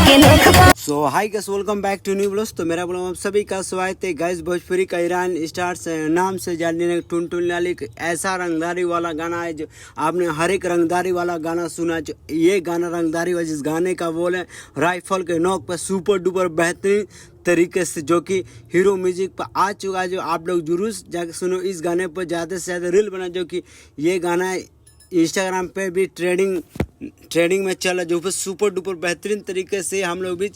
So hi guys, welcome back to new blogs. तो मेरा blog आप सभी का स्वागत है गाइस। भोजपुरी का ईरान स्टार्स नाम से जाने टुन टुन लाली ऐसा रंगदारी वाला गाना है जो आपने हर एक रंगदारी वाला गाना सुना। जो ये गाना रंगदारी वाला, जिस गाने का बोल है राइफल के नोक पर सुपर डुपर बेहतरीन तरीके से जो कि हीरो म्यूजिक पर आ चुका है। जो आप लोग जरूर जाकर सुनो इस गाने पर, ज़्यादा से ज़्यादा रील बना। जो कि ये गाना इंस्टाग्राम पे भी ट्रेंडिंग में चला, जो फिर सुपर डुपर बेहतरीन तरीके से हम लोग बीच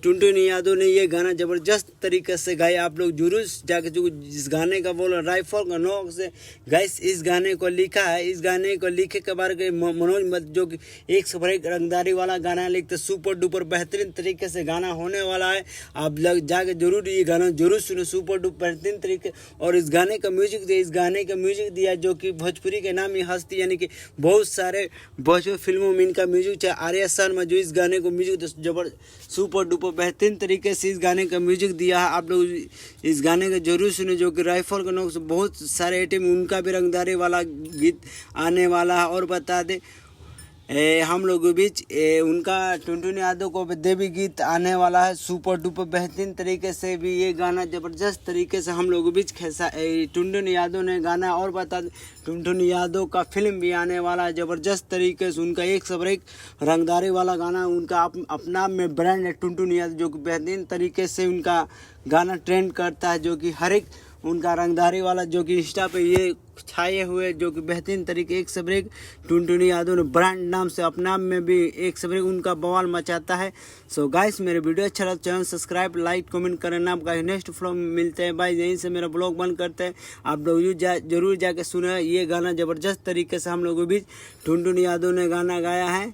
टुन टुन यादव ने ये गाना ज़बरदस्त तरीके से गाया। आप लोग जरूर जाके जो जिस गाने का बोल राइफल का नोक से गाइस इस गाने को लिखा है। इस गाने को लिखे के बारे में मनोज मत, जो कि एक से बड़े रंगदारी वाला गाना लिखते, सुपर डुपर बेहतरीन तरीके से गाना होने वाला है। आप लोग जाके जरूर ये गाना जरूर सुनो, सुपर डुपर बेहतरीन तरीके। और इस गाने का म्यूजिक दिया, इस गाने का म्यूजिक दिया जो कि भोजपुरी के नाम ही हस्ती, यानी कि बहुत सारे भोजपुरी फिल्मों में इनका म्यूजिक चाहे आर्या शर्मा, जो इस गाने को म्यूजिक जबर सुपर डुपर बेहतरीन तरीके से इस गाने का म्यूजिक दिया है। आप लोग इस गाने का जरूर सुने, जो कि राइफल के नोक से बहुत सारे आइटम उनका भी रंगदारी वाला गीत आने वाला है। और बता दें हम लोग के बीच उनका टुन टुन यादव को देवी गीत आने वाला है सुपर डुपर बेहतरीन तरीके से भी। ये गाना ज़बरदस्त तरीके से हम लोग के बीच टुन टुन यादव ने गाना। और बता दें टुन टुन यादव का फिल्म भी आने वाला है ज़बरदस्त तरीके से। उनका एक सब एक रंगदारी वाला गाना, उनका अपना में ब्रांड है टुन टुन यादव, जो कि बेहतरीन तरीके से उनका गाना ट्रेंड करता है। जो कि हर एक उनका रंगदारी वाला जो कि इंस्टा पे ये छाए हुए, जो कि बेहतरीन तरीके एक सब एक टुन टुन यादव ने ब्रांड नाम से अपना में भी एक सब एक उनका बवाल मचाता है। सो गाइस, मेरे वीडियो अच्छा लगा चैनल सब्सक्राइब लाइक कमेंट करना। गाइस नेक्स्ट फ्लो में मिलते हैं भाई, यहीं से मेरा ब्लॉग बंद करते हैं। आप लोग जरूर जाके सुने ये गाना ज़बरदस्त तरीके से हम लोगों के बीच टुन टुन यादव ने गाना गाया है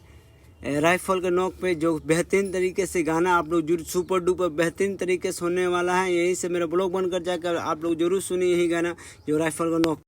राइफल के नोक पे, जो बेहतरीन तरीके से गाना आप लोग जरूर सुपर डुपर बेहतरीन तरीके से होने वाला है। यहीं से मेरा ब्लॉग बंद कर जाकर आप लोग जरूर सुनिए यही गाना जो राइफल का नोक।